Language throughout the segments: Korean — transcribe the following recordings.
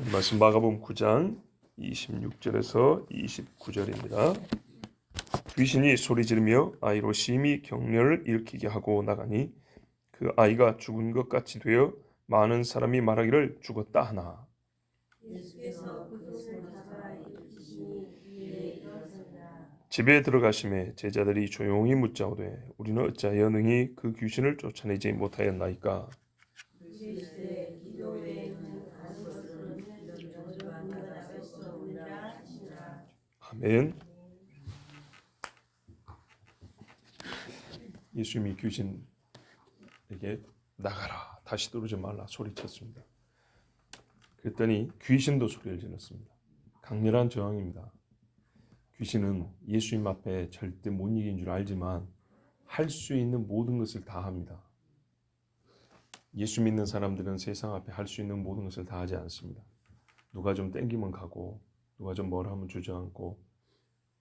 말씀 마가복음 9장 26절에서 29절입니다. 귀신이 소리 지르며 아이로 심히 격려를 일으키게 하고 나가니 그 아이가 죽은 것 같이 되어 많은 사람이 말하기를 죽었다 하나. 예수께서 그 손을 잡아 일으키시니 위에 일어서니라. 집에 들어가심에 제자들이 조용히 묻자오되 우리는 어찌하여 능히 그 귀신을 쫓아내지 못하였나이까. 그 시대 기도 외에는 다른 것은 저주받아 나갈 수 없느니라 하시니라. 아멘. 예수님이 귀신에게 나가라, 다시 들어오지 말라 소리쳤습니다. 그랬더니 귀신도 소리를 질렀습니다. 강렬한 저항입니다. 귀신은 예수님 앞에 절대 못 이긴 줄 알지만 할 수 있는 모든 것을 다 합니다. 예수 믿는 사람들은 세상 앞에 할 수 있는 모든 것을 다 하지 않습니다. 누가 좀 땡기면 가고 누가 좀 뭘 하면 주저앉고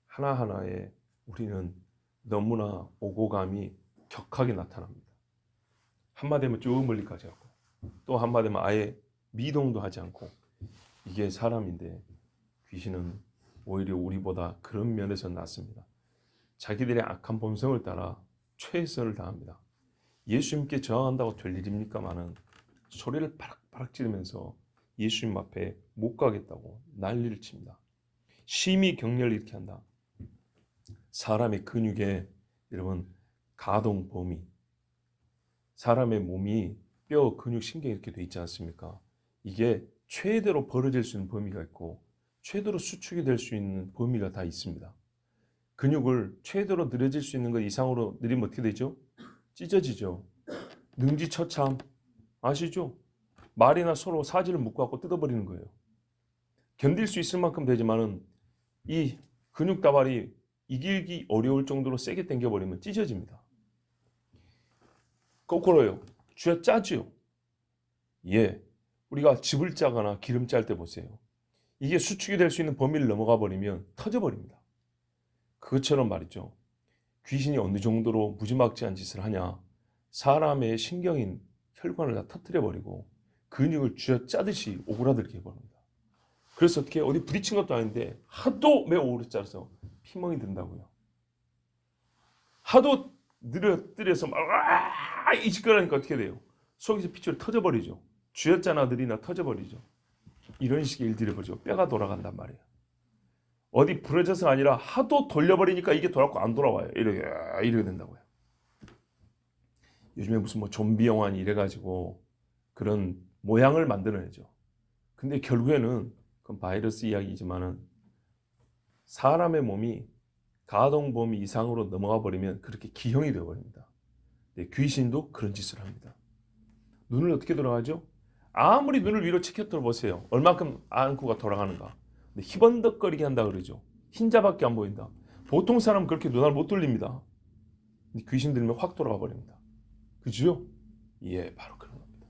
하나하나에 우리는 너무나 오고감이 격하게 나타납니다. 한마디 하면 쭉 멀리까지 하고 또 한마디 하면 아예 미동도 하지 않고, 이게 사람인데 귀신은 오히려 우리보다 그런 면에서 낫습니다. 자기들의 악한 본성을 따라 최선을 다합니다. 예수님께 저항한다고 될 일입니까마는 소리를 바락바락 지르면서 예수님 앞에 못 가겠다고 난리를 칩니다. 심히 격려를 일으키게 한다. 사람의 근육에 여러분 가동 범위, 사람의 몸이 뼈, 근육, 신경 이렇게 돼 있지 않습니까? 이게 최대로 벌어질 수 있는 범위가 있고 최대로 수축이 될 수 있는 범위가 다 있습니다. 근육을 최대로 늘어질 수 있는 것 이상으로 늘리면 어떻게 되죠? 찢어지죠. 능지처참 아시죠? 말이나 서로 사지를 묶어갖고 뜯어버리는 거예요. 견딜 수 있을 만큼 되지만은 이 근육 다발이 이기기 어려울 정도로 세게 당겨버리면 찢어집니다. 거꾸로요. 쥐어 짜지요. 예, 우리가 집을 짜거나 기름 짤 때 보세요. 이게 수축이 될 수 있는 범위를 넘어가 버리면 터져버립니다. 그것처럼 말이죠. 귀신이 어느 정도로 무지막지한 짓을 하냐. 사람의 신경인 혈관을 다 터뜨려버리고 근육을 쥐어 짜듯이 오그라들게 해버립니다. 그래서 어떻게 어디 부딪힌 것도 아닌데 하도 매우 오래 짜서 피멍이 든다고요. 하도 늘어뜨려서 막 이짓거리니까 어떻게 돼요? 속에서 핏줄이 터져버리죠. 쥐어짜나 느리나 터져버리죠. 이런 식의 일들이 벌어지고 뼈가 돌아간단 말이에요. 어디 부러져서가 아니라 하도 돌려버리니까 이게 돌아가고 안 돌아와요. 이렇게 된다고요. 요즘에 무슨 뭐 좀비 영화니 이래가지고 그런 모양을 만들어내죠. 근데 결국에는 그건 바이러스 이야기지만은 사람의 몸이 가동 범위 이상으로 넘어가 버리면 그렇게 기형이 되어버립니다. 귀신도 그런 짓을 합니다. 눈을 어떻게 돌아가죠? 아무리 눈을 위로 치켜들어 보세요. 얼만큼 안구가 돌아가는가. 근데 희번덕거리게 한다 그러죠. 흰자밖에 안 보인다. 보통 사람은 그렇게 눈을 못 돌립니다. 근데 귀신 들면 확 돌아가 버립니다. 그죠? 예, 바로 그런 겁니다.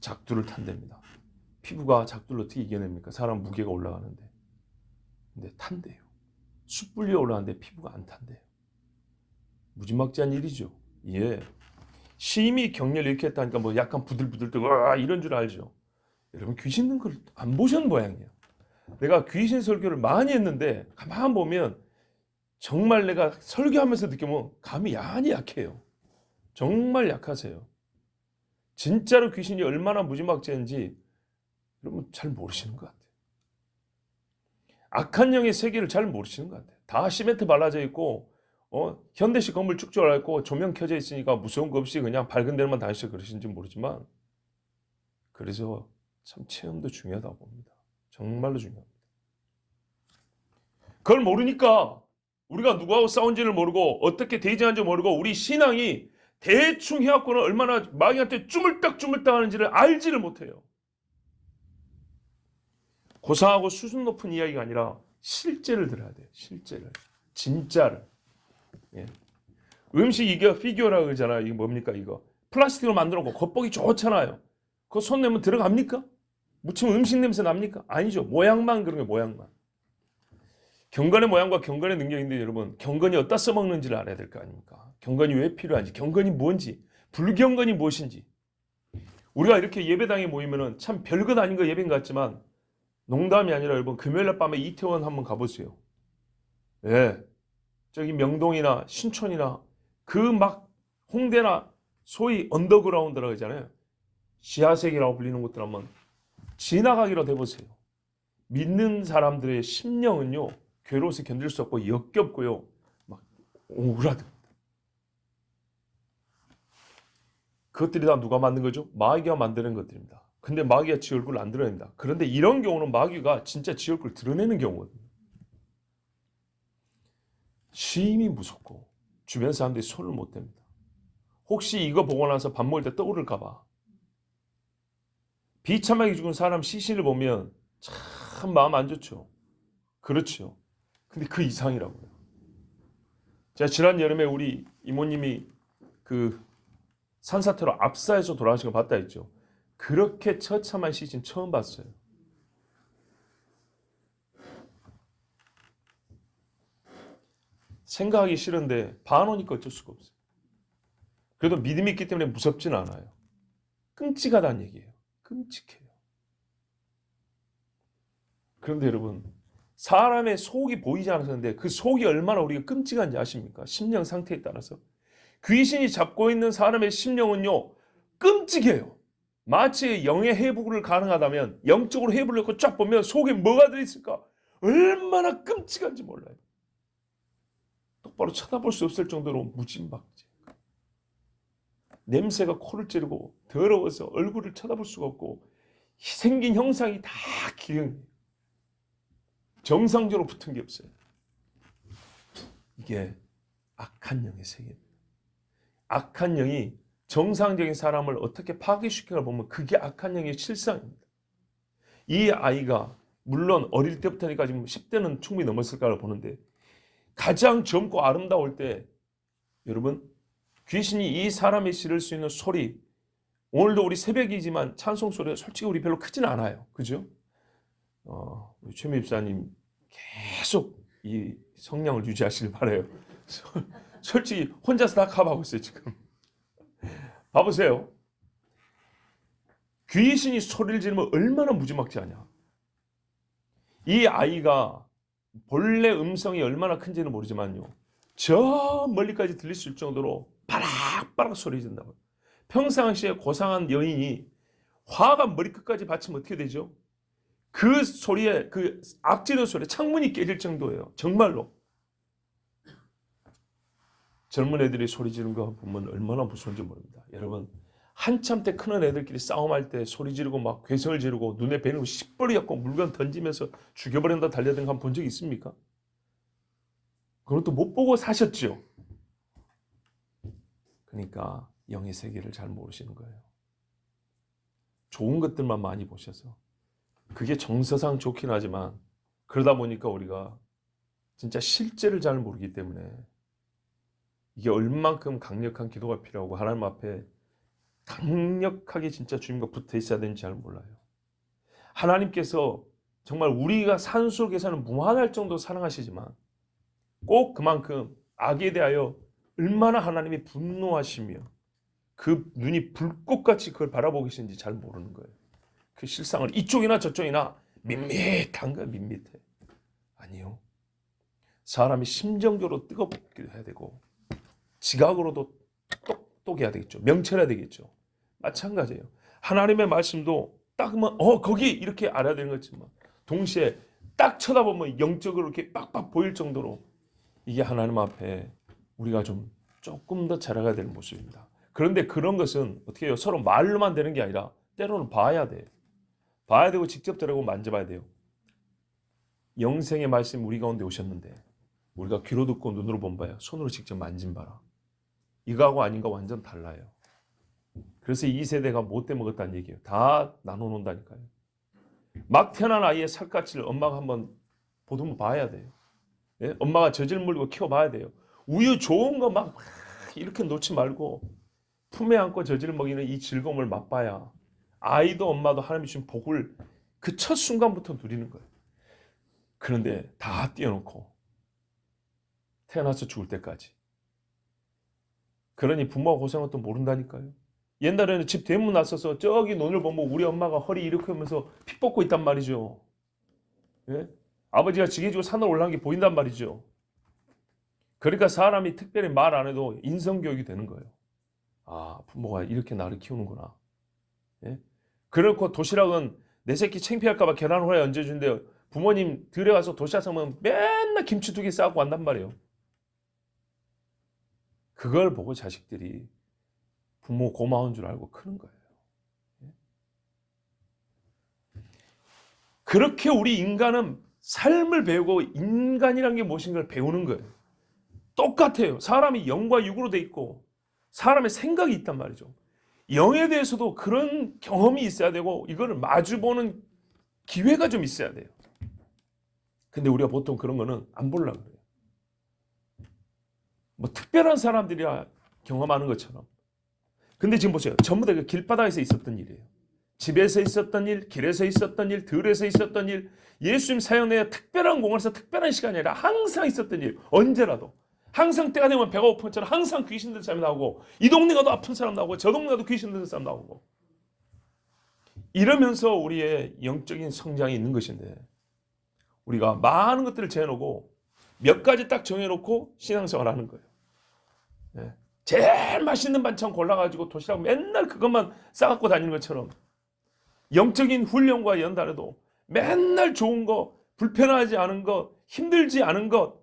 작두를 탄답니다. 피부가 작두를 어떻게 이겨냅니까? 사람 무게가 올라가는데. 근데 탄대요. 숯불 위에 올라가는데 피부가 안 탄대요. 무지막지한 일이죠. 예. 심히 격려를 일으켰다니까 뭐 약간 부들부들 뜨고 이런 줄 알죠. 여러분 귀신 걸 안 보셨는 모양이에요. 내가 귀신 설교를 많이 했는데 가만 보면 정말 내가 설교하면서 느껴보면 감이 야한히 약해요. 정말 약하세요. 진짜로 귀신이 얼마나 무지막지한지 여러분 잘 모르시는 것 같아요. 악한 영의 세계를 잘 모르시는 것 같아요. 다 시멘트 발라져 있고 현대식 건물 쭉 줄 알고 조명 켜져 있으니까 무서운 거 없이 그냥 밝은 데만 다니셔서 그러신지 모르지만 그래서 참 체험도 중요하다고 봅니다. 정말로 중요합니다. 그걸 모르니까 우리가 누구하고 싸운지를 모르고 어떻게 대峙하는지 모르고 우리 신앙이 대충 해갖고는 얼마나 마귀한테 쭈물딱 하는지를 알지를 못해요. 고상하고 수준 높은 이야기가 아니라 실제를 들어야 돼요. 실제를. 진짜를. 예. 음식 이게 피규어라고 그러잖아요. 이게 뭡니까 이거. 플라스틱으로 만들어 놓고 겉보기 좋잖아요. 그거 손 내면 들어갑니까? 묻히면 음식 냄새 납니까? 아니죠. 모양만 그런 게 모양만. 경건의 모양과 경건의 능력인데 여러분 경건이 어디다 써먹는지를 알아야 될 거 아닙니까? 경건이 왜 필요한지, 경건이 뭔지, 불경건이 무엇인지. 우리가 이렇게 예배당에 모이면은 참 별것 아닌 거 예배인 것 같지만 농담이 아니라 여러분 금요일날 밤에 이태원 한번 가보세요. 예, 저기 명동이나 신촌이나 그 막 홍대나 소위 언더그라운드라고 하잖아요. 지하세계라고 불리는 곳들 한번 지나가기로 해보세요. 믿는 사람들의 심령은요 괴로워서 견딜 수 없고 역겹고요 막 오그라듭니다. 그것들이 다 누가 만든 거죠? 마귀가 만드는 것들입니다. 근데 마귀가 지 얼굴을 안 드러냅니다. 그런데 이런 경우는 마귀가 진짜 지 얼굴을 드러내는 경우거든요. 심히 무섭고 주변 사람들이 손을 못 댑니다. 혹시 이거 보고 나서 밥 먹을 때 떠오를까 봐. 비참하게 죽은 사람 시신을 보면 참 마음 안 좋죠. 그렇죠. 근데 그 이상이라고요. 제가 지난 여름에 우리 이모님이 그 산사태로 압사해서 돌아가신 거 봤다 했죠. 그렇게 처참한 시신 처음 봤어요. 생각하기 싫은데 봐놓으니까 어쩔 수가 없어요. 그래도 믿음이 있기 때문에 무섭진 않아요. 끔찍하다는 얘기예요. 끔찍해요. 그런데 여러분 사람의 속이 보이지 않았는데 그 속이 얼마나 우리가 끔찍한지 아십니까? 심령 상태에 따라서. 귀신이 잡고 있는 사람의 심령은요 끔찍해요. 마치 영의 회복을 가능하다면 영적으로 회복을 놓고 쫙 보면 속에 뭐가 들어있을까? 얼마나 끔찍한지 몰라요. 똑바로 쳐다볼 수 없을 정도로 무진박지. 냄새가 코를 찌르고 더러워서 얼굴을 쳐다볼 수가 없고 생긴 형상이 다 기형이에요. 정상적으로 붙은 게 없어요. 이게 악한 영의 세계입니다. 악한 영이 정상적인 사람을 어떻게 파괴시키는가 보면 그게 악한 영의 실상입니다. 이 아이가 물론 어릴 때부터니까 지금 10대는 충분히 넘었을까를 보는데 가장 젊고 아름다울 때 여러분 귀신이 이 사람이 지를 수 있는 소리 오늘도 우리 새벽이지만 찬송 소리가 솔직히 우리 별로 크진 않아요. 그죠? 우리 최미 집사님 계속 이 성량을 유지하시길 바라요. 솔직히 혼자서 다 커버하고 있어요 지금. 봐보세요. 귀신이 소리를 지르면 얼마나 무지막지하냐. 이 아이가 본래 음성이 얼마나 큰지는 모르지만요. 저 멀리까지 들릴 수 있을 정도로 바락바락 소리 지른다고요. 평상시에 고상한 여인이 화가 머리끝까지 받치면 어떻게 되죠? 그 소리에 그 악지는 소리에 창문이 깨질 정도예요. 정말로. 젊은 애들이 소리 지르는 거 보면 얼마나 무서운지 모릅니다. 여러분 한참 때 크는 애들끼리 싸움할 때 소리 지르고 막 괴성을 지르고 눈에 뵈는 거 시뻘이 갖고 물건 던지면서 죽여버린다 달려든 거 본 적 있습니까? 그것도 못 보고 사셨죠. 그러니까 영의 세계를 잘 모르시는 거예요. 좋은 것들만 많이 보셔서 그게 정서상 좋긴 하지만 그러다 보니까 우리가 진짜 실제를 잘 모르기 때문에 이게 얼만큼 강력한 기도가 필요하고 하나님 앞에 강력하게 진짜 주님과 붙어 있어야 되는지 잘 몰라요. 하나님께서 정말 우리가 산속에서는 무한할 정도로 사랑하시지만 꼭 그만큼 악에 대하여 얼마나 하나님이 분노하시며 그 눈이 불꽃같이 그걸 바라보고 계시는지 잘 모르는 거예요. 그 실상을 이쪽이나 저쪽이나 밋밋한 거야. 밋밋해. 아니요. 사람이 심정적으로 뜨겁게 해야 되고 지각으로도 똑똑해야 되겠죠. 명철해야 되겠죠. 마찬가지예요. 하나님의 말씀도 딱 거기 이렇게 알아야 되는 거지만 동시에 딱 쳐다보면 영적으로 이렇게 빡빡 보일 정도로 이게 하나님 앞에 우리가 좀 조금 더 자라가야 될 모습입니다. 그런데 그런 것은 어떻게 해요? 서로 말로만 되는 게 아니라 때로는 봐야 돼요. 봐야 되고 직접 들어가고 만져봐야 돼요. 영생의 말씀 우리 가운데 오셨는데 우리가 귀로 듣고 눈으로 본 바야 손으로 직접 만진 바라. 이거하고 아닌가 완전 달라요. 그래서 이 세대가 못돼 먹었다는 얘기예요. 다 나눠놓는다니까요. 막 태어난 아이의 살갗을 엄마가 한번 보듬어 봐야 돼요. 예? 엄마가 젖을 물고 키워봐야 돼요. 우유 좋은 거 막 이렇게 놓지 말고 품에 안고 젖을 먹이는 이 즐거움을 맛봐야 아이도 엄마도 하나님이 주신 복을 그 첫 순간부터 누리는 거예요. 그런데 다 띄워놓고 태어나서 죽을 때까지. 그러니 부모가 고생한 것도 모른다니까요. 옛날에는 집 대문 나서서 저기 논을 보면 우리 엄마가 허리 이렇게 하면서 피 뻗고 있단 말이죠. 예? 아버지가 지게지고 산을 올라간 게 보인단 말이죠. 그러니까 사람이 특별히 말 안 해도 인성교육이 되는 거예요. 아, 부모가 이렇게 나를 키우는구나. 예? 그렇고 도시락은 내 새끼 창피할까 봐 계란 후라이 얹어준대요. 부모님 들에 가서 도시락 싸면 맨날 김치 2개 싸고 간단 말이에요. 그걸 보고 자식들이 부모 고마운 줄 알고 크는 거예요. 그렇게 우리 인간은 삶을 배우고 인간이란 게 무엇인가를 배우는 거예요. 똑같아요. 사람이 영과 육으로 돼 있고 사람의 생각이 있단 말이죠. 영에 대해서도 그런 경험이 있어야 되고 이거를 마주보는 기회가 좀 있어야 돼요. 근데 우리가 보통 그런 거는 안 보려고 그래요. 뭐 특별한 사람들이야 경험하는 것처럼. 근데 지금 보세요. 전부 다 길바닥에서 있었던 일이에요. 집에서 있었던 일, 길에서 있었던 일, 들에서 있었던 일, 예수님 사역 내에 특별한 공간에서 특별한 시간이 아니라 항상 있었던 일, 언제라도. 항상 때가 되면 배가 고픈 것처럼 항상 귀신 든 사람이 나오고 이 동네 가도 아픈 사람 나오고 저 동네 가도 귀신 든 사람 나오고 이러면서 우리의 영적인 성장이 있는 것인데 우리가 많은 것들을 재놓고 몇 가지 딱 정해놓고 신앙생활 하는 거예요. 네. 제일 맛있는 반찬 골라가지고 도시락 맨날 그것만 싸갖고 다니는 것처럼 영적인 훈련과 연단에도 맨날 좋은 거, 불편하지 않은 것, 힘들지 않은 것,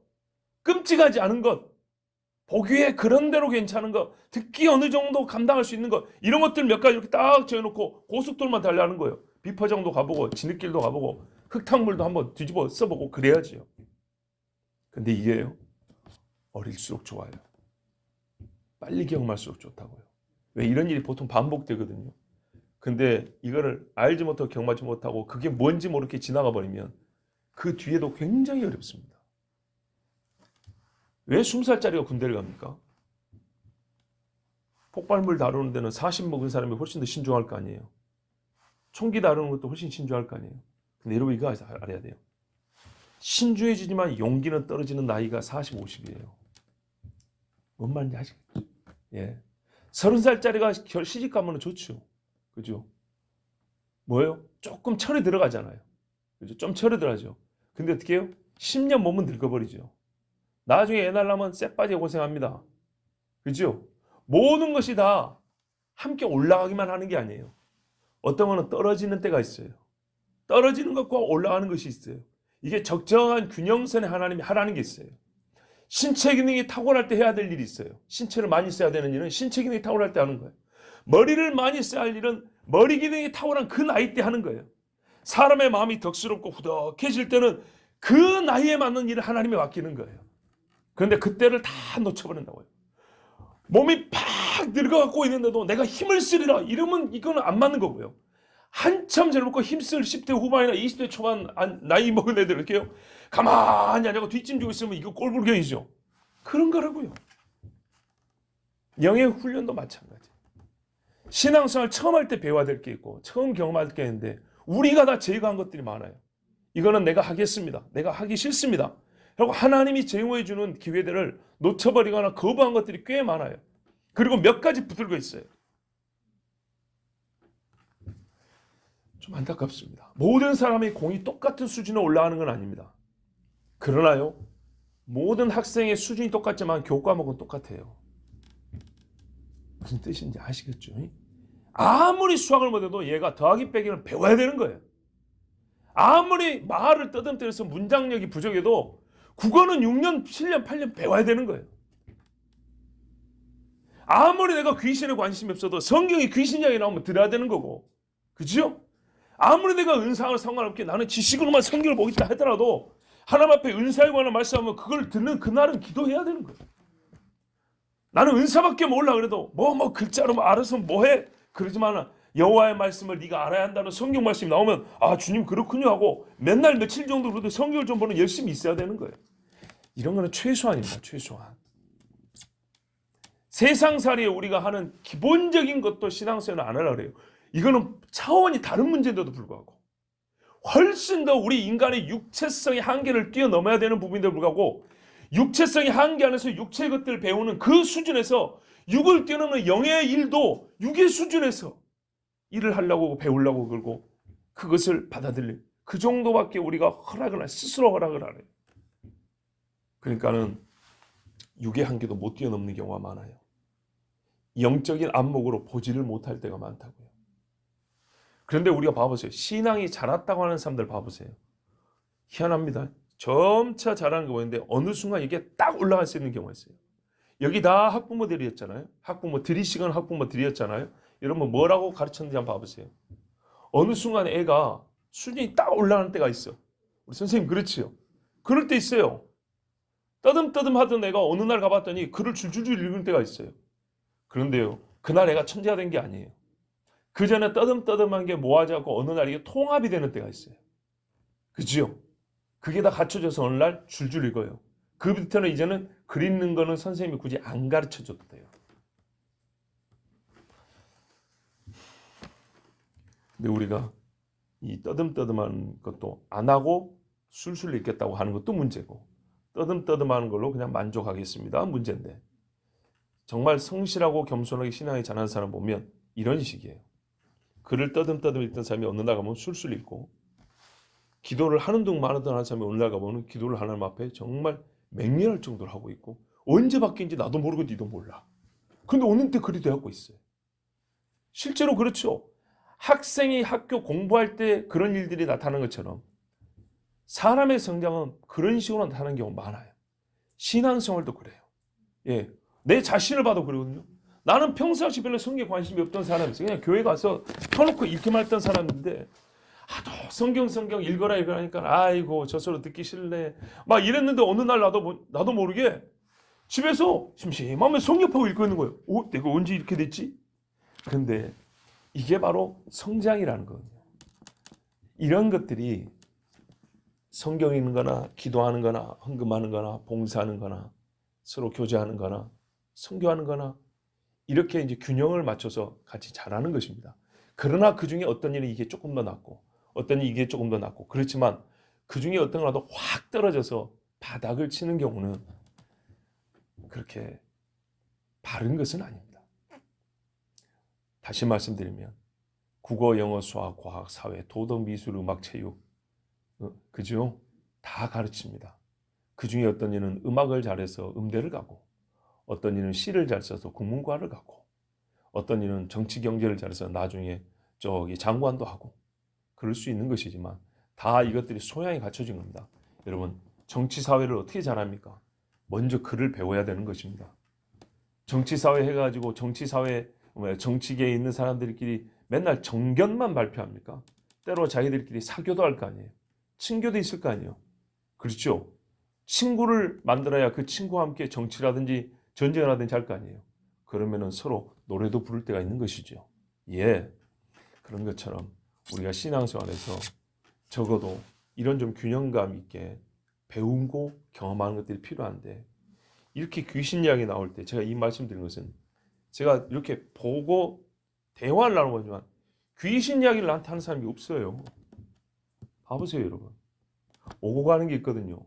끔찍하지 않은 것, 보기에 그런 대로 괜찮은 것, 듣기 어느 정도 감당할 수 있는 것 이런 것들 몇 가지 이렇게 딱 정해놓고 고속도로만 달려하는 거예요. 비포장도 가보고 진흙길도 가보고 흙탕물도 한번 뒤집어 써보고 그래야지요. 근데 이게요. 어릴수록 좋아요. 빨리 경험할수록 좋다고요. 왜 이런 일이 보통 반복되거든요. 근데 이거를 알지 못하고 경험하지 못하고 그게 뭔지 모르게 지나가 버리면 그 뒤에도 굉장히 어렵습니다. 왜 20살짜리가 군대를 갑니까? 폭발물 다루는 데는 40 먹은 사람이 훨씬 더 신중할 거 아니에요. 총기 다루는 것도 훨씬 신중할 거 아니에요. 근데 여러분 이거 알아야 돼요. 신중해지지만 용기는 떨어지는 나이가 40, 50이에요. 뭔 말인지 아시겠죠? 예. 30살짜리가 시집 가면 좋죠. 그죠? 뭐예요? 조금 철이 들어가잖아요. 그죠? 좀 철이 들어가죠. 근데 어떻게 해요? 10년 몸은 늙어버리죠. 나중에 애 낳으려면 쎄빠지게 고생합니다. 그죠? 모든 것이 다 함께 올라가기만 하는 게 아니에요. 어떤 거는 떨어지는 때가 있어요. 떨어지는 것과 올라가는 것이 있어요. 이게 적정한 균형선에 하나님이 하라는 게 있어요. 신체 기능이 탁월할 때 해야 될 일이 있어요. 신체를 많이 써야 되는 일은 신체 기능이 탁월할 때 하는 거예요. 머리를 많이 써야 할 일은 머리 기능이 탁월한 그 나이 때 하는 거예요. 사람의 마음이 덕스럽고 후덕해질 때는 그 나이에 맞는 일을 하나님이 맡기는 거예요. 그런데 그때를 다 놓쳐버린다고요. 몸이 팍 늙어갖고 있는데도 내가 힘을 쓰리라 이러면 이거는 안 맞는 거고요. 한참 젊고 힘쓸 10대 후반이나 20대 초반 나이 먹은 애들 이렇게요. 가만히 앉아서 뒷짐지고 있으면 이거 꼴불견이죠. 그런 거라고요. 영의 훈련도 마찬가지. 신앙생활 처음 할 때 배워야 될 게 있고 처음 경험할 게 있는데 우리가 다 제거한 것들이 많아요. 이거는 내가 하겠습니다. 내가 하기 싫습니다. 그리고 하나님이 제공해 주는 기회들을 놓쳐버리거나 거부한 것들이 꽤 많아요. 그리고 몇 가지 붙들고 있어요. 좀 안타깝습니다. 모든 사람의 공이 똑같은 수준에 올라가는 건 아닙니다. 그러나요, 모든 학생의 수준이 똑같지만 교과목은 똑같아요. 무슨 뜻인지 아시겠죠? 아무리 수학을 못해도 얘가 더하기 빼기를 배워야 되는 거예요. 아무리 말을 떠듬떠서 문장력이 부족해도 국어는 6년, 7년, 8년 배워야 되는 거예요. 아무리 내가 귀신에 관심이 없어도 성경에 귀신 이야기 나오면 들어야 되는 거고, 그죠? 아무리 내가 은사와 상관없게 나는 지식으로만 성경을 보겠다 하더라도 하나님 앞에 은사에 관한 말씀하면 그걸 듣는 그날은 기도해야 되는 거예요. 나는 은사밖에 몰라 그래도 뭐 글자로 알아서 뭐해? 그러지만 여호와의 말씀을 네가 알아야 한다는 성경 말씀이 나오면 아 주님 그렇군요 하고 맨날 며칠 정도 그래도 성경을 좀 보는 열심히 있어야 되는 거예요. 이런 거는 최소한입니다. 최소한. 세상살이에 우리가 하는 기본적인 것도 신앙생활을 안 하려고 그래요. 이거는 차원이 다른 문제인데도 불구하고 훨씬 더 우리 인간의 육체성의 한계를 뛰어넘어야 되는 부분인데도 불구하고 육체성의 한계 안에서 육체의 것들을 배우는 그 수준에서 육을 뛰어넘는 영의 일도 육의 수준에서 일을 하려고 배우려고 그러고 그것을 받아들일 그 정도밖에 우리가 허락을 안 스스로 허락을 안 해요. 그러니까는 육의 한계도 못 뛰어넘는 경우가 많아요. 영적인 안목으로 보지를 못할 때가 많다고요. 그런데 우리가 봐보세요. 신앙이 자랐다고 하는 사람들 봐보세요. 희한합니다. 점차 자라는 거 보는데 어느 순간 이게 딱 올라갈 수 있는 경우가 있어요. 여기 다 학부모들이었잖아요. 들이시건 학부모들이었잖아요. 여러분 뭐라고 가르쳤는지 한번 봐보세요. 어느 순간 애가 수준이 딱 올라가는 때가 있어. 우리 선생님 그렇지요. 그럴 때 있어요. 떠듬떠듬 하던 애가 어느 날 가봤더니 글을 줄줄줄 읽는 때가 있어요. 그런데요. 그날 애가 천재가 된 게 아니에요. 그 전에 떠듬떠듬한 게 모아져갖고 어느 날 이게 통합이 되는 때가 있어요. 그죠? 그게 다 갖춰져서 어느 날 줄줄 읽어요. 그 밑에는 이제는 글 읽는 거는 선생님이 굳이 안 가르쳐줘도 돼요. 근데 우리가 이 떠듬떠듬한 것도 안 하고 술술 읽겠다고 하는 것도 문제고 떠듬떠듬하는 걸로 그냥 만족하겠습니다. 문제인데 정말 성실하고 겸손하게 신앙이 자라는 사람 보면 이런 식이에요. 글을 떠듬떠듬 읽던 사람이 어느 날 가보면 술술 읽고 기도를 하는 둥 마는 둥 하는 사람이 어느 날 가보면 기도를 하나님 앞에 정말 맹렬할 정도로 하고 있고 언제 바뀐지 나도 모르고 니도 몰라. 근데 오는 때 그리 되고 있어요. 실제로 그렇죠. 학생이 학교 공부할 때 그런 일들이 나타나는 것처럼 사람의 성장은 그런 식으로 나타나는 경우가 많아요. 신앙생활도 그래요. 예, 내 자신을 봐도 그러거든요. 나는 평상시 별로 성경에 관심이 없던 사람이었어요. 그냥 교회 가서 펴놓고 읽기만 했던 사람인데 하도 성경 읽어라 하니까 아이고 저서로 듣기 싫네 막 이랬는데 어느 날 나도 모르게 집에서 심심하면 성경 펴고 읽고 있는 거예요. 내가 언제 이렇게 됐지? 근데 이게 바로 성장이라는 거거든요. 이런 것들이 성경 읽는 거나 기도하는 거나 헌금하는 거나 봉사하는 거나 서로 교제하는 거나 선교하는 거나 이렇게 이제 균형을 맞춰서 같이 잘하는 것입니다. 그러나 그 중에 어떤 일은 이게 조금 더 낫고 어떤 일이 이게 조금 더 낫고 그렇지만 그 중에 어떤 거라도 확 떨어져서 바닥을 치는 경우는 그렇게 바른 것은 아닙니다. 다시 말씀드리면 국어, 영어, 수학, 과학, 사회, 도덕, 미술, 음악, 체육 그죠? 다 가르칩니다. 그 중에 어떤 이는 음악을 잘해서 음대를 가고 어떤 이는 시를 잘 써서 국문과를 가고 어떤 이는 정치 경제를 잘해서 나중에 저기 장관도 하고 그럴 수 있는 것이지만 다 이것들이 소양이 갖춰진 겁니다. 여러분 정치 사회를 어떻게 잘합니까? 먼저 글을 배워야 되는 것입니다. 정치 사회 해가지고 정치계에 있는 사람들끼리 맨날 정견만 발표합니까? 때로 자기들끼리 사교도 할 거 아니에요. 친교도 있을 거 아니에요. 그렇죠? 친구를 만들어야 그 친구와 함께 정치라든지 전쟁을 하든지 할 거 아니에요. 그러면은 서로 노래도 부를 때가 있는 것이죠. 예, 그런 것처럼 우리가 신앙생활에서 적어도 이런 좀 균형감 있게 배우고 경험하는 것들이 필요한데 이렇게 귀신 이야기 나올 때 제가 이 말씀드린 것은 제가 이렇게 보고 대화를 나누는 거지만 귀신 이야기를 나한테 하는 사람이 없어요. 봐보세요 여러분. 오고 가는 게 있거든요.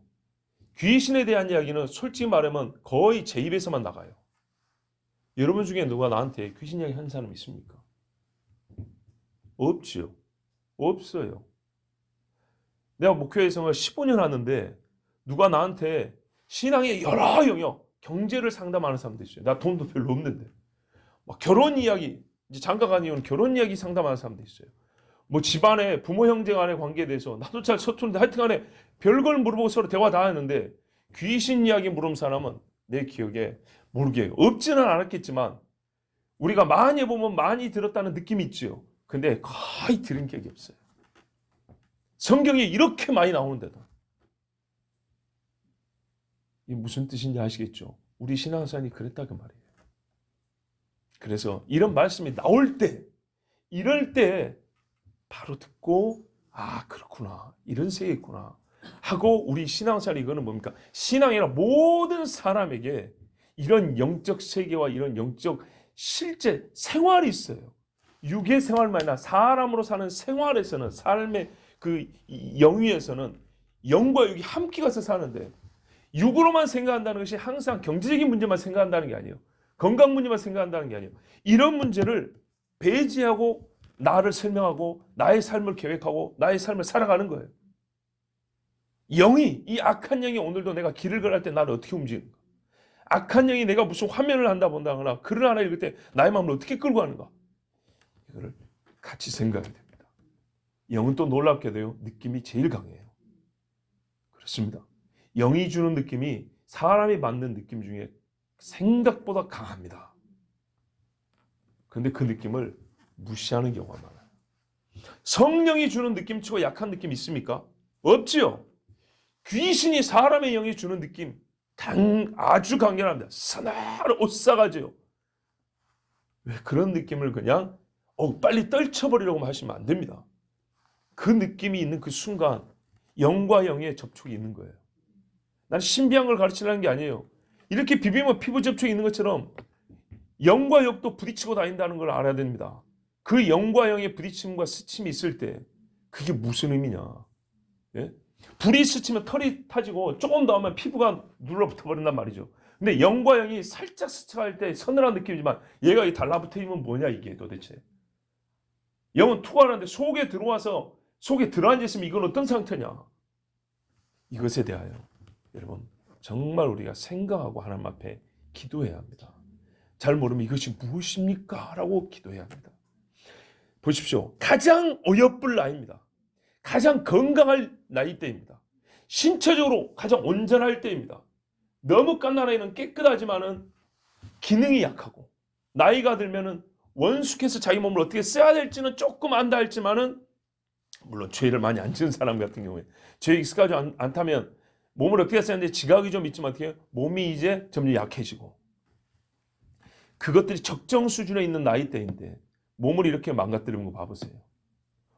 귀신에 대한 이야기는 솔직히 말하면 거의 제 입에서만 나가요. 여러분 중에 누가 나한테 귀신 이야기 하는 사람 있습니까? 없지요. 없어요. 내가 목회에서 15년 하는데 누가 나한테 신앙의 여러 영역, 경제를 상담하는 사람도 있어요. 나 돈도 별로 없는데. 막 결혼 이야기, 이제 장가간 이유는 결혼 이야기 상담하는 사람도 있어요. 뭐 집안에 부모 형제 간의 관계에 대해서 나도 잘 서투른데 하여튼 간에 별걸 물어보고 서로 대화 다 했는데 귀신 이야기 물은 사람은 내 기억에 모르게 없지는 않았겠지만 우리가 많이 보면 많이 들었다는 느낌이 있죠. 근데 거의 들은 기억이 없어요. 성경에 이렇게 많이 나오는데도. 이게 무슨 뜻인지 아시겠죠? 우리 신앙생활이 그랬다 그 말이에요. 그래서 이런 말씀이 나올 때 이럴 때 바로 듣고 아 그렇구나 이런 세계 있구나 하고 우리 신앙생활 이거는 뭡니까? 신앙이라 모든 사람에게 이런 영적 세계와 이런 영적 실제 생활이 있어요. 육의 생활만 아니라 사람으로 사는 생활에서는 삶의 그 영위에서는 영과 육이 함께 가서 사는데 육으로만 생각한다는 것이 항상 경제적인 문제만 생각한다는 게 아니에요. 건강 문제만 생각한다는 게 아니에요. 이런 문제를 배제하고 나를 설명하고 나의 삶을 계획하고 나의 삶을 살아가는 거예요. 영이, 이 악한 영이 오늘도 내가 길을 걸을 때 나를 어떻게 움직이는가? 악한 영이 내가 무슨 화면을 한다 본다거나 글을 하나 읽을 때 나의 마음을 어떻게 끌고 가는가? 이거를 같이 생각해야 됩니다. 영은 또 놀랍게도요, 느낌이 제일 강해요. 그렇습니다. 영이 주는 느낌이 사람이 받는 느낌 중에 생각보다 강합니다. 그런데 그 느낌을 무시하는 경우가 많아요. 성령이 주는 느낌치고 약한 느낌 있습니까? 없지요. 귀신이 사람의 영이 주는 느낌 아주 강렬합니다. 사나운 오싹하죠. 왜 그런 느낌을 그냥 빨리 떨쳐버리려고 하시면 안 됩니다. 그 느낌이 있는 그 순간 영과 영의 접촉이 있는 거예요. 난 신비한 걸 가르치려는 게 아니에요. 이렇게 비비면 피부 접촉이 있는 것처럼 영과 영도 부딪히고 다닌다는 걸 알아야 됩니다. 그 영과 영의 부딪힘과 스침이 있을 때 그게 무슨 의미냐? 예? 불이 스치면 털이 타지고 조금 더 하면 피부가 눌러붙어 버린단 말이죠. 근데 영과 영이 살짝 스쳐갈 때 서늘한 느낌이지만 얘가 이 달라붙어 있으면 뭐냐 이게 도대체. 영은 투과하는데 속에 들어와서 속에 들어앉아 있으면 이건 어떤 상태냐? 이것에 대하여 여러분 정말 우리가 생각하고 하나님 앞에 기도해야 합니다. 잘 모르면 이것이 무엇입니까? 라고 기도해야 합니다. 보십시오. 가장 어여쁠 나이입니다. 가장 건강할 나이대입니다. 신체적으로 가장 온전할 때입니다. 너무 갓난아이는 깨끗하지만은 기능이 약하고 나이가 들면은 원숙해서 자기 몸을 어떻게 써야 될지는 조금 안다 할지만은 물론 죄를 많이 안 지은 사람 같은 경우에 죄에 익숙하지 않다면 몸을 어떻게 써야 되는지 지각이 좀 있지만 어떻게 몸이 이제 점점 약해지고 그것들이 적정 수준에 있는 나이대인데 몸을 이렇게 망가뜨리는 거 봐보세요.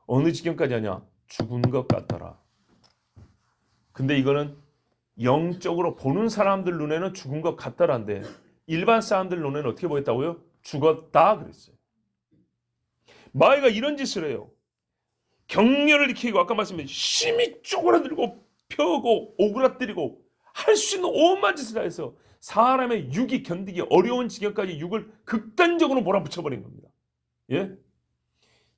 어느 지경까지 하냐? 죽은 것 같더라. 근데 이거는 영적으로 보는 사람들 눈에는 죽은 것 같더란데 일반 사람들 눈에는 어떻게 보였다고요? 죽었다 그랬어요. 마귀가 이런 짓을 해요. 격려를 일으키고 아까 말씀드린 심히 쪼그라들고 펴고 오그라뜨리고 할 수 있는 온만 짓을 다 해서 사람의 육이 견디기 어려운 지경까지 육을 극단적으로 몰아붙여버린 겁니다. 예?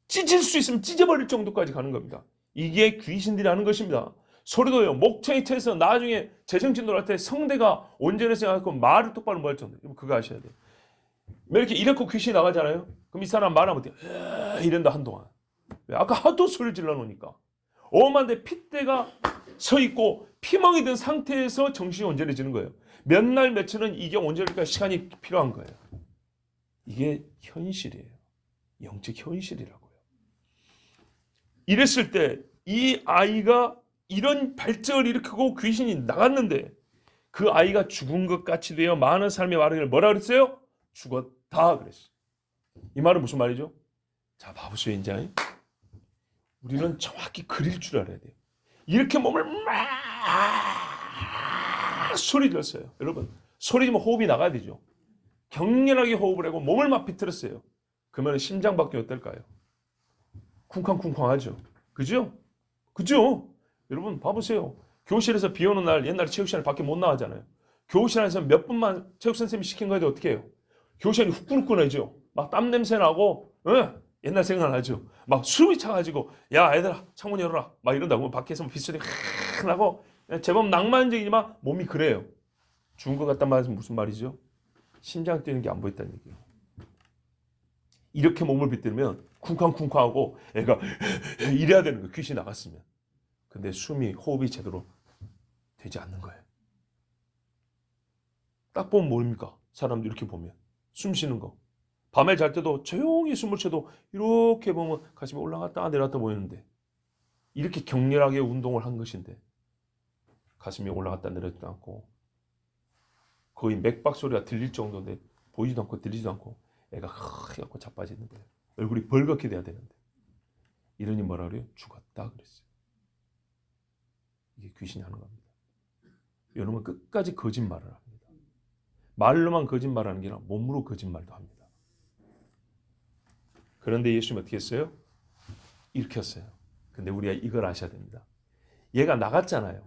찢을 수 있으면 찢어버릴 정도까지 가는 겁니다. 이게 귀신들이 하는 것입니다. 소리도요. 목청이 트여서 나중에 제정신으로 할 때 성대가 온전해서 생각하고 말을 똑바로 못 할 정도. 그거 아셔야 돼요. 이렇게 이렇게 귀신이 나가잖아요. 그럼 이 사람 말하면 어때요? 이런다 한동안. 아까 하도 소리를 질러 놓으니까. 오만데 핏대가 서 있고 피멍이 든 상태에서 정신이 온전해지는 거예요. 몇 날 며칠은 이게 온전하니까 시간이 필요한 거예요. 이게 현실이에요. 영적 현실이라고요. 이랬을 때 이 아이가 이런 발작을 일으키고 귀신이 나갔는데 그 아이가 죽은 것 같이 되어 많은 사람이 말하기를 뭐라 그랬어요? 죽었다 그랬어요. 이 말은 무슨 말이죠? 자 봐보세요 이제 우리는 정확히 그릴 줄 알아야 돼요. 이렇게 몸을 막 소리 질렀어요. 여러분 소리 지면 호흡이 나가야 되죠. 격렬하게 호흡을 하고 몸을 막 비틀었어요. 그러면 심장박동이 어떨까요? 쿵쾅쿵쾅하죠. 그죠? 그죠? 여러분 봐보세요. 교실에서 비 오는 날 옛날에 체육시간에 밖에 못 나가잖아요. 교실 안에서 몇 분만 체육선생님이 시킨 거에도 어떻게 해요? 교실이 후끈후끈하죠. 막 땀 냄새 나고 옛날 생각나죠. 막 숨이 차가지고 야 얘들아 창문 열어라 막 이런다고 밖에서 빗소리 확 나고 제법 낭만적이지만 몸이 그래요. 죽은 것 같단 말은 무슨 말이죠? 심장 뛰는 게 안 보였다는 얘기예요. 이렇게 몸을 비틀면 쿵쾅쿵쾅하고 애가 이래야 되는 거예요. 귀신이 나갔으면. 근데 호흡이 제대로 되지 않는 거예요. 딱 보면 뭡니까? 사람들 이렇게 보면 숨 쉬는 거. 밤에 잘 때도 조용히 숨을 쉬어도 이렇게 보면 가슴이 올라갔다 내려갔다 보이는데 이렇게 격렬하게 운동을 한 것인데 가슴이 올라갔다 내려갔다 않고 거의 맥박 소리가 들릴 정도인데 보이지도 않고 들리지도 않고 애가 해갖고 자빠지는 거예요. 얼굴이 벌겋게 돼야 되는데 이러니 뭐라 그래요? 죽었다 그랬어요. 이게 귀신이 하는 겁니다. 여러분 끝까지 거짓말을 합니다. 말로만 거짓말하는 게 아니라 몸으로 거짓말도 합니다. 그런데 예수님이 어떻게 했어요? 일으켰어요. 근데 우리가 이걸 아셔야 됩니다. 얘가 나갔잖아요.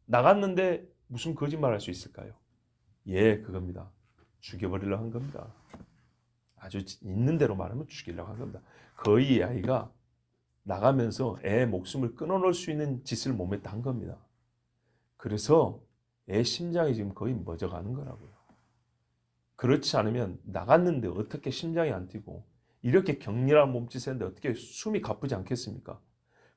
나갔는데 무슨 거짓말 할 수 있을까요? 예, 그겁니다. 죽여버리려고 한 겁니다. 아주 있는 대로 말하면 죽이려고 한 겁니다. 거의 이 아이가 나가면서 애 목숨을 끊어놓을 수 있는 짓을 몸에 딴 겁니다. 그래서 애 심장이 지금 거의 멎어가는 거라고요. 그렇지 않으면 나갔는데 어떻게 심장이 안 뛰고 이렇게 격렬한 몸짓을 했는데 어떻게 숨이 가쁘지 않겠습니까?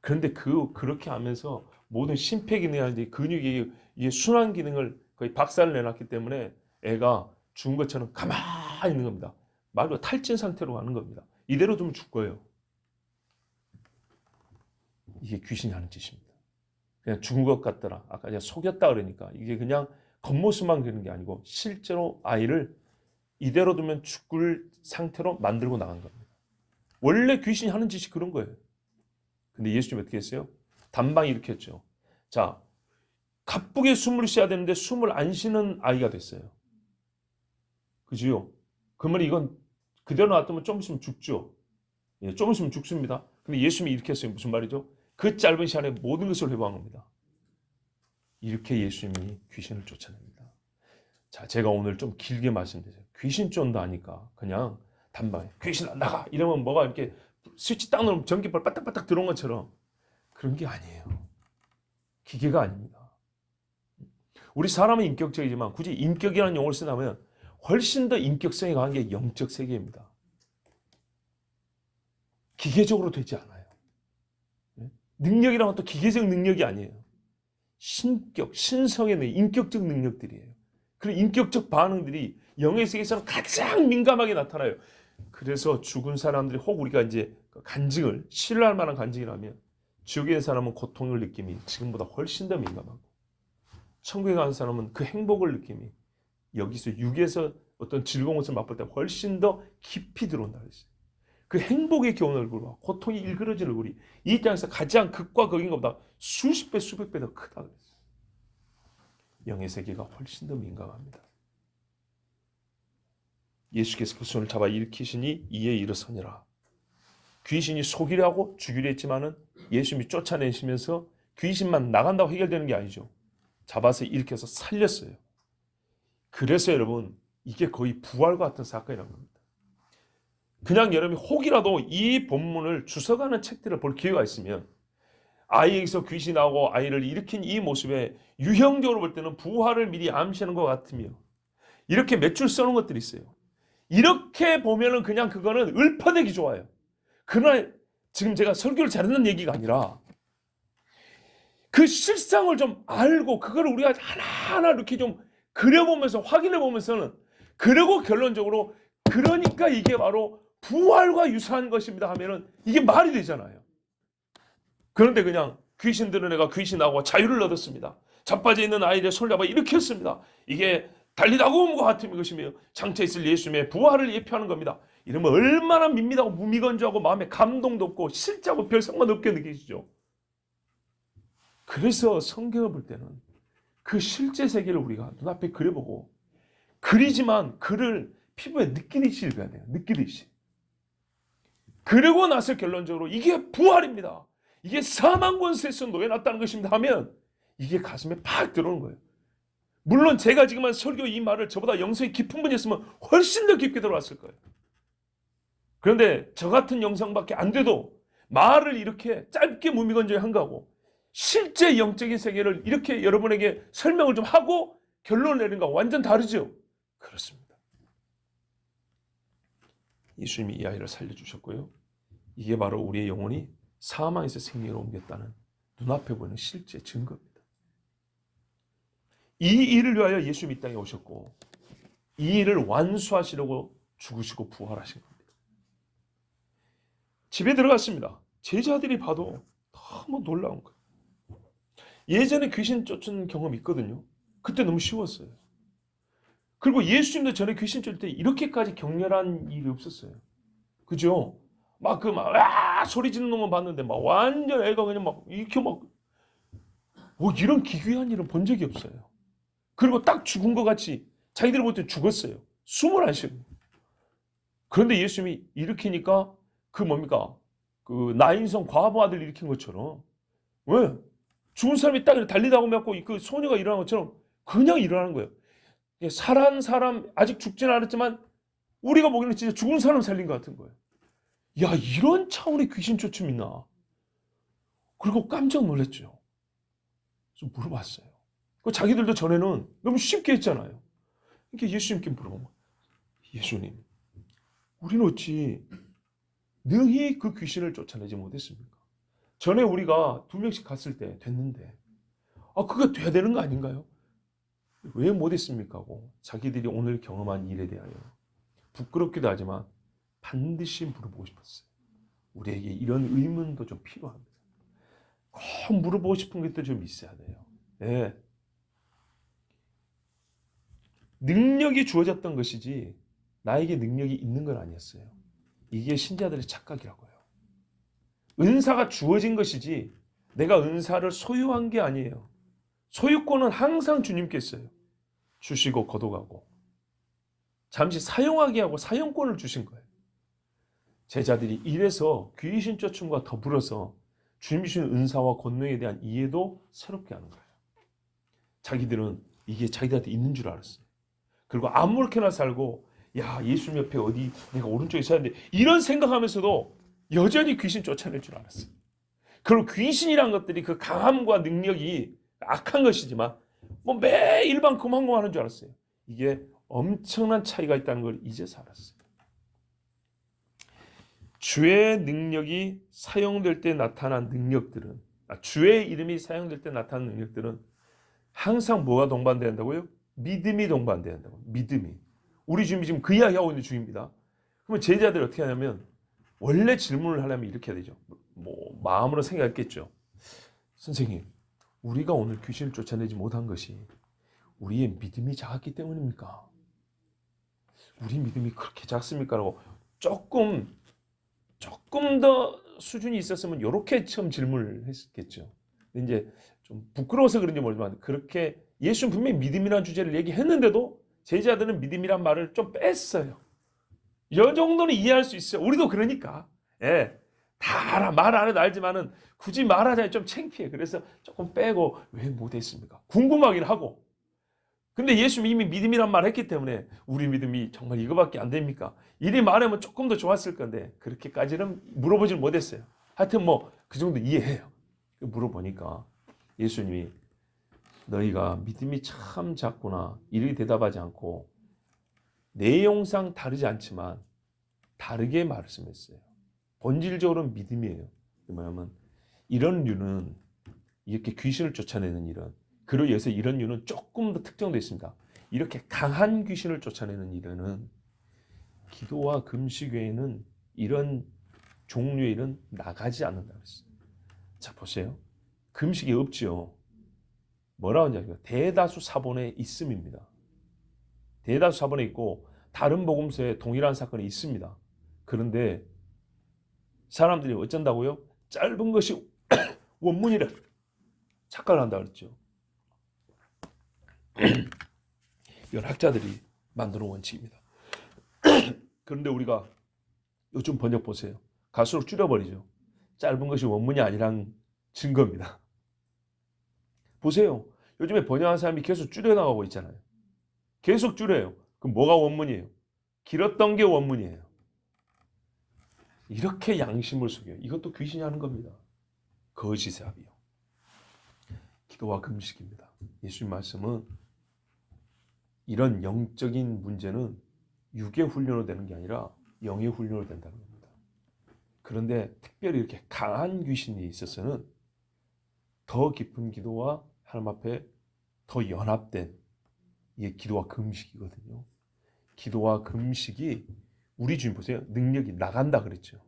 그런데 그렇게 하면서 모든 심폐기능이라든지 근육이 이게 순환 기능을 거의 박살을 내놨기 때문에 애가 죽은 것처럼 가만히 있는 겁니다. 말 그대로 탈진 상태로 가는 겁니다. 이대로 두면 죽어요. 이게 귀신이 하는 짓입니다. 그냥 죽은 것 같더라. 아까 제가 속였다 그러니까 이게 그냥 겉모습만 그런 게 아니고 실제로 아이를 이대로 두면 죽을 상태로 만들고 나간 겁니다. 원래 귀신이 하는 짓이 그런 거예요. 근데 예수님이 어떻게 했어요? 단방에 이렇게 했죠. 자, 가쁘게 숨을 쉬어야 되는데 숨을 안 쉬는 아이가 됐어요. 그지요? 그러면 이건 그대로 놔두면 좀 있으면 죽죠. 예, 좀 있으면 죽습니다. 근데 예수님이 이렇게 했어요. 무슨 말이죠? 그 짧은 시간에 모든 것을 회복한 겁니다. 이렇게 예수님이 귀신을 쫓아냅니다. 자, 제가 오늘 좀 길게 말씀드려요. 귀신 쫓는다 하니까 그냥 단방에 귀신아 나가 이러면 뭐가 이렇게 스위치 딱 누르면 전기불 빠딱빠딱 들어온 것처럼 그런 게 아니에요. 기계가 아닙니다. 우리 사람은 인격적이지만 굳이 인격이라는 용어를 쓴다면 훨씬 더 인격성이 강한 게 영적 세계입니다. 기계적으로 되지 않아요. 능력이란 것도 기계적 능력이 아니에요. 신격, 신성의 능력, 인격적 능력들이에요. 그런 인격적 반응들이 영의 세계에서는 가장 민감하게 나타나요. 그래서 죽은 사람들이 혹 우리가 이제 간증을 신뢰할 만한 간증이라면 지옥에 있는 사람은 고통을 느낌이 지금보다 훨씬 더 민감하고 천국에 가는 사람은 그 행복을 느낌이 여기서 육에서 어떤 즐거운 것을 맛볼 때 훨씬 더 깊이 들어온다 그랬어요. 그 행복의 겨운 얼굴과 고통이 일그러진 얼굴이 이 땅에서 가장 극과 극인 것보다 수십 배 수백 배 더 크다 그랬어요. 영의 세계가 훨씬 더 민감합니다. 예수께서 그 손을 잡아 일으키시니 이에 일어서니라. 귀신이 속이려 하고 죽이려 했지만은 예수님이 쫓아내시면서 귀신만 나간다고 해결되는 게 아니죠. 잡아서 일으켜서 살렸어요. 그래서 여러분 이게 거의 부활과 같은 사건이라는 겁니다. 그냥 여러분이 혹이라도 이 본문을 주석하는 책들을 볼 기회가 있으면 아이에게서 귀신이 나오고 아이를 일으킨 이 모습에 유형적으로 볼 때는 부활을 미리 암시하는 것 같으며 이렇게 몇 줄 써놓은 것들이 있어요. 이렇게 보면은 그냥 그거는 읊어대기 좋아요. 그러나 지금 제가 설교를 잘하는 얘기가 아니라 그 실상을 좀 알고 그걸 우리가 하나하나 이렇게 좀 그려보면서 확인해보면서는 그리고 결론적으로 그러니까 이게 바로 부활과 유사한 것입니다 하면은 이게 말이 되잖아요. 그런데 그냥 귀신 들은 애가 귀신하고 자유를 얻었습니다. 자빠져 있는 아이를 손을 잡아 일으켰습니다. 이게 달리다 구음과 같은 것이며 장차 있을 예수님의 부활을 예표하는 겁니다. 이러면 얼마나 밋밋하고 무미건조하고 마음에 감동도 없고 실제하고 별 상관없게 느끼시죠. 그래서 성경을 볼 때는 그 실제 세계를 우리가 눈앞에 그려보고 그리지만 그를 피부에 느끼듯이 읽어야 돼요. 느끼듯이. 그리고 나서 결론적으로 이게 부활입니다. 이게 사망 권세에서 놓여놨다는 것입니다 하면 이게 가슴에 팍 들어오는 거예요. 물론 제가 지금 한 설교 이 말을 저보다 영성이 깊은 분이 했으면 훨씬 더 깊게 들어왔을 거예요. 그런데 저 같은 영성밖에 안 돼도 말을 이렇게 짧게 무미건조히 한 거고 실제 영적인 세계를 이렇게 여러분에게 설명을 좀 하고 결론을 내는 거 완전 다르죠? 그렇습니다. 예수님이 이 아이를 살려주셨고요. 이게 바로 우리의 영혼이 사망에서 생명으로 옮겼다는 눈앞에 보이는 실제 증거입니다. 이 일을 위하여 예수님이 이 땅에 오셨고 이 일을 완수하시려고 죽으시고 부활하신 겁니다. 집에 들어갔습니다. 제자들이 봐도 너무 놀라운 거예요. 예전에 귀신 쫓은 경험이 있거든요. 그때 너무 쉬웠어요. 그리고 예수님도 전에 귀신 쫓을 때 이렇게까지 격렬한 일이 없었어요. 그죠? 막 소리 지르는 놈만 봤는데 막 완전 애가 그냥 막 이렇게 막 이런 기괴한 일은 본 적이 없어요. 그리고 딱 죽은 것 같이 자기들이 볼 때 죽었어요. 숨을 안 쉬고. 그런데 예수님이 일으키니까 그 뭡니까? 그 나인성 과부 아들 일으킨 것처럼 왜? 죽은 사람이 딱 달리다 보면 그 소녀가 일어난 것처럼 그냥 일어나는 거예요. 살아난 사람 아직 죽지는 않았지만 우리가 보기에는 진짜 죽은 사람 살린 것 같은 거예요. 야, 이런 차원의 귀신 쫓음 있나? 그리고 깜짝 놀랐죠. 좀 물어봤어요. 자기들도 전에는 너무 쉽게 했잖아요. 그러니까 예수님께 물어본 거예요. 예수님, 우리는 어찌 능히 그 귀신을 쫓아내지 못했습니까? 전에 우리가 2명씩 갔을 때 됐는데 그거 돼야 되는 거 아닌가요? 왜 못했습니까? 하고 자기들이 오늘 경험한 일에 대하여 부끄럽기도 하지만 반드시 물어보고 싶었어요. 우리에게 이런 의문도 좀 필요합니다. 꼭 물어보고 싶은 것도 좀 있어야 돼요. 네. 능력이 주어졌던 것이지 나에게 능력이 있는 건 아니었어요. 이게 신자들의 착각이라고요. 은사가 주어진 것이지 내가 은사를 소유한 게 아니에요. 소유권은 항상 주님께 있어요. 주시고 거둬가고 잠시 사용하게 하고 사용권을 주신 거예요. 제자들이 이래서 귀신 쫓음과 더불어서 주님 주신 은사와 권능에 대한 이해도 새롭게 하는 거예요. 자기들은 이게 자기들한테 있는 줄 알았어요. 그리고 아무렇게나 살고 야, 예수님 옆에 어디 내가 오른쪽에 서야 하는데 이런 생각하면서도 여전히 귀신 쫓아낼 줄 알았어요. 그리고 귀신이란 것들이 그 강함과 능력이 악한 것이지만 매 일반 금한공하는 줄 알았어요. 이게 엄청난 차이가 있다는 걸 이제서 알았어요. 주의 능력이 사용될 때 나타난 능력들은 주의 이름이 사용될 때 나타난 능력들은 항상 뭐가 동반돼야 한다고요? 믿음이 동반돼야 한다고. 믿음이. 우리 주님이 지금 그 이야기하고 있는 중입니다. 그러면 제자들이 어떻게 하냐면 원래 질문을 하려면 이렇게 해야 되죠. 마음으로 생각했겠죠. 선생님, 우리가 오늘 귀신을 쫓아내지 못한 것이 우리의 믿음이 작았기 때문입니까? 우리 믿음이 그렇게 작습니까? 라고 조금 더 수준이 있었으면 이렇게 처음 질문을 했겠죠. 근데 이제 좀 부끄러워서 그런지 모르지만 그렇게 예수는 분명히 믿음이라는 주제를 얘기했는데도 제자들은 믿음이란 말을 좀 뺐어요. 이 정도는 이해할 수 있어요. 우리도 그러니까. 예. 다 알아. 말 안 해도 알지만은 굳이 말하자니 좀 창피해. 그래서 조금 빼고 왜 못했습니까? 궁금하긴 하고. 근데 예수님이 이미 믿음이란 말 했기 때문에 우리 믿음이 정말 이거밖에 안 됩니까? 이리 말하면 조금 더 좋았을 건데 그렇게까지는 물어보질 못했어요. 하여튼 그 정도 이해해요. 물어보니까 예수님이 너희가 믿음이 참 작구나. 이렇게 대답하지 않고 내용상 다르지 않지만 다르게 말씀했어요. 본질적으로는 믿음이에요. 뭐냐면 이런 류는 이렇게 귀신을 쫓아내는 일은 그로 인해서 이런 류는 조금 더 특정되어 있습니다. 이렇게 강한 귀신을 쫓아내는 일은 기도와 금식 외에는 이런 종류의 일은 나가지 않는다고 했어요. 자, 보세요. 금식이 없지요. 뭐라고 하냐면 대다수 사본에 있음입니다. 대다수 사본에 있고 다른 복음서에 동일한 사건이 있습니다. 그런데 사람들이 어쩐다고요? 짧은 것이 원문이라 착각을 한다고 그랬죠. 이건 학자들이 만드는 원칙입니다. 그런데 우리가 요즘 번역 보세요. 갈수록 줄여버리죠. 짧은 것이 원문이 아니란 증거입니다. 보세요. 요즘에 번역한 사람이 계속 줄여나가고 있잖아요. 계속 줄여요. 그럼 뭐가 원문이에요? 길었던 게 원문이에요. 이렇게 양심을 속여요. 이것도 귀신이 하는 겁니다. 거짓의 합이요. 기도와 금식입니다. 예수님 말씀은 이런 영적인 문제는 육의 훈련으로 되는 게 아니라 영의 훈련으로 된다는 겁니다. 그런데 특별히 이렇게 강한 귀신이 있어서는 더 깊은 기도와 하나님 앞에 더 연합된 이게 기도와 금식이거든요. 기도와 금식이 우리 주님 보세요. 능력이 나간다 그랬죠.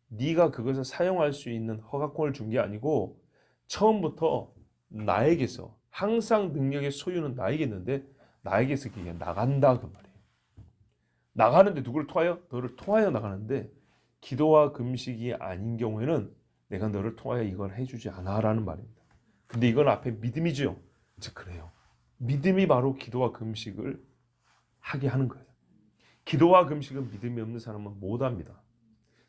네가 그것을 사용할 수 있는 허가권을 준 게 아니고 처음부터 나에게서 항상 능력의 소유는 나에게 있는데 나에게서 그게 나간다 그 말이에요. 나가는데 누구를 통하여? 너를 통하여 나가는데 기도와 금식이 아닌 경우에는 내가 너를 통하여 이걸 해주지 않아라는 말입니다. 근데 이건 앞에 믿음이죠. 즉 그래요. 믿음이 바로 기도와 금식을 하게 하는 거예요. 기도와 금식은 믿음이 없는 사람은 못합니다.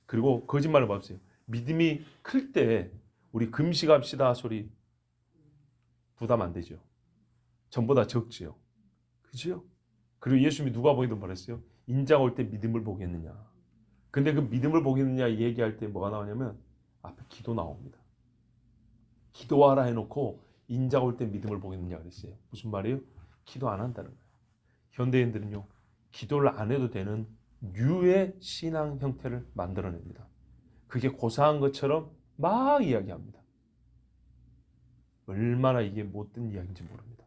그리고 거짓말을 봐보세요. 믿음이 클 때 우리 금식합시다 소리 부담 안 되죠. 전보다 적지요. 그죠? 그리고 예수님이 누가복음에도 말했어요. 인자가 올 때 믿음을 보겠느냐. 근데 그 믿음을 보겠느냐 얘기할 때 뭐가 나오냐면 앞에 기도 나옵니다. 기도하라 해놓고 인자가 올 때 믿음을 보겠느냐 그랬어요. 무슨 말이에요? 기도 안 한다는 거예요. 현대인들은요. 기도를 안 해도 되는 유의 신앙 형태를 만들어냅니다. 그게 고사한 것처럼 막 이야기합니다. 얼마나 이게 못된 이야기인지 모릅니다.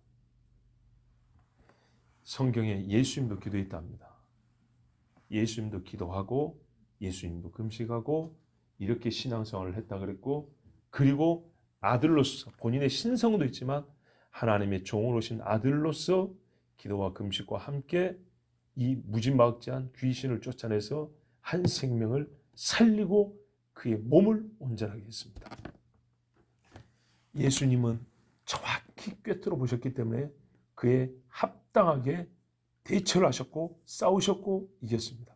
성경에 예수님도 기도했답니다. 예수님도 기도하고 예수님도 금식하고 이렇게 신앙생활을 했다 그랬고, 그리고 아들로서 본인의 신성도 있지만 하나님의 종으로 오신 아들로서 기도와 금식과 함께 이 무지막지한 귀신을 쫓아내서 한 생명을 살리고 그의 몸을 온전하게 했습니다. 예수님은 정확히 꿰뚫어 보셨기 때문에 그에 합당하게 대처를 하셨고 싸우셨고 이겼습니다.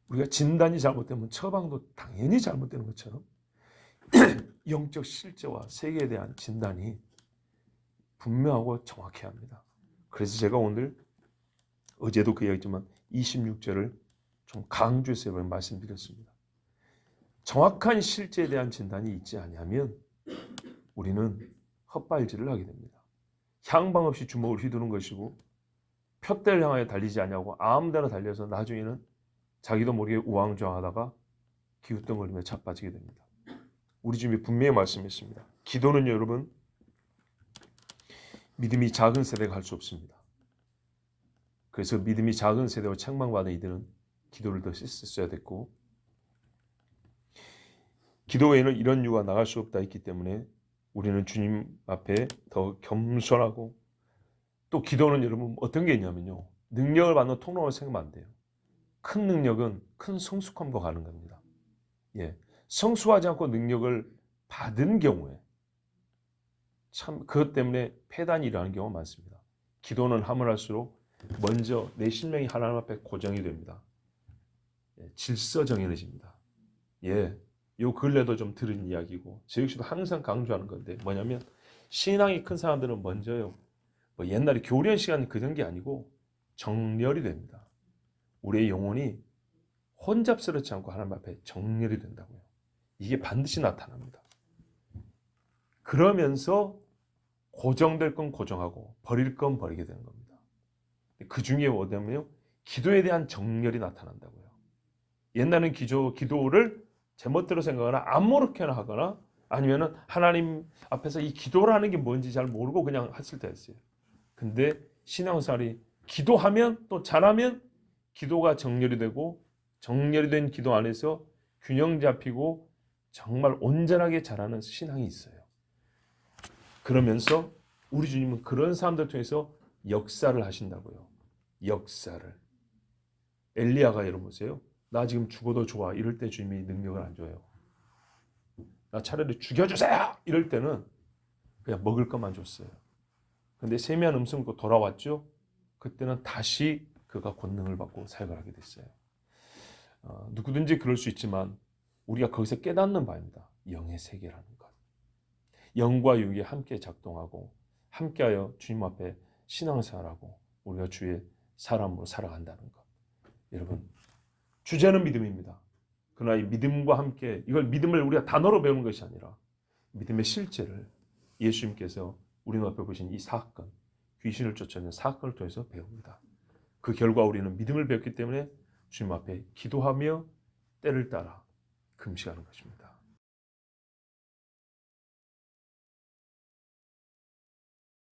우리가 진단이 잘못되면 처방도 당연히 잘못되는 것처럼 영적 실제와 세계에 대한 진단이 분명하고 정확해야 합니다. 그래서 제가 오늘 어제도 그 이야기했지만 26절을 좀 강조해서 말씀드렸습니다. 정확한 실제에 대한 진단이 있지 않으면 우리는 헛발질을 하게 됩니다. 향방 없이 주먹을 휘두른 것이고 표대를 향하여 달리지 않냐고 아무데나 달려서 나중에는 자기도 모르게 우왕좌왕하다가 기웃덩거리며 자빠지게 됩니다. 우리 주님이 분명히 말씀했습니다. 기도는 여러분 믿음이 작은 세대가 할 수 없습니다. 그래서 믿음이 작은 세대와 책망받은 이들은 기도를 더 썼어야 됐고, 기도 외에는 이런 이유가 나갈 수 없다 했기 때문에 우리는 주님 앞에 더 겸손하고, 또 기도는 여러분 어떤 게 있냐면요, 능력을 받는 통로로 생각하면 안 돼요. 큰 능력은 큰 성숙함과 가는 겁니다. 예, 성숙하지 않고 능력을 받은 경우에 참 그것 때문에 폐단이 일어나는 경우가 많습니다. 기도는 함을 할수록 먼저 내 심령이 하나님 앞에 고정이 됩니다. 예, 질서 정연해집니다. 예, 요 근래도 좀 들은 이야기고 저 역시도 항상 강조하는 건데 뭐냐면 신앙이 큰 사람들은 먼저요, 뭐 옛날에 교련 시간 그런 게 아니고 정렬이 됩니다. 우리의 영혼이 혼잡스럽지 않고 하나님 앞에 정렬이 된다고요. 이게 반드시 나타납니다. 그러면서 고정될 건 고정하고 버릴 건 버리게 되는 겁니다. 그 중에 뭐냐면요, 기도에 대한 정렬이 나타난다고요. 옛날에는 기도를 제멋대로 생각하거나 아무렇게나 하거나 아니면은 하나님 앞에서 이 기도라는 게 뭔지 잘 모르고 그냥 했을 때 했어요. 근데 신앙생활이 기도하면 또 잘하면 기도가 정렬이 되고 정렬이 된 기도 안에서 균형 잡히고 정말 온전하게 자라는 신앙이 있어요. 그러면서 우리 주님은 그런 사람들 통해서 역사를 하신다고요. 역사를. 엘리야가 여러분 보세요. 나 지금 죽어도 좋아 이럴 때 주님이 능력을 안 줘요. 나 차라리 죽여주세요 이럴 때는 그냥 먹을 것만 줬어요. 근데 세미한 음성을 듣고 돌아왔죠. 그때는 다시 그가 권능을 받고 사역을 하게 됐어요. 누구든지 그럴 수 있지만 우리가 거기서 깨닫는 바입니다. 영의 세계라는 것. 영과 육이 함께 작동하고 함께하여 주님 앞에 신앙생활하고 우리가 주의 사람으로 살아간다는 것. 여러분, 주제는 믿음입니다. 그러나 이 믿음과 함께 이걸 믿음을 우리가 단어로 배우는 것이 아니라 믿음의 실제를 예수님께서 우리 앞에 보신 이 사건, 귀신을 쫓아내는 사건을 통해서 배웁니다. 그 결과 우리는 믿음을 배웠기 때문에 주님 앞에 기도하며 때를 따라 금식하는 것입니다.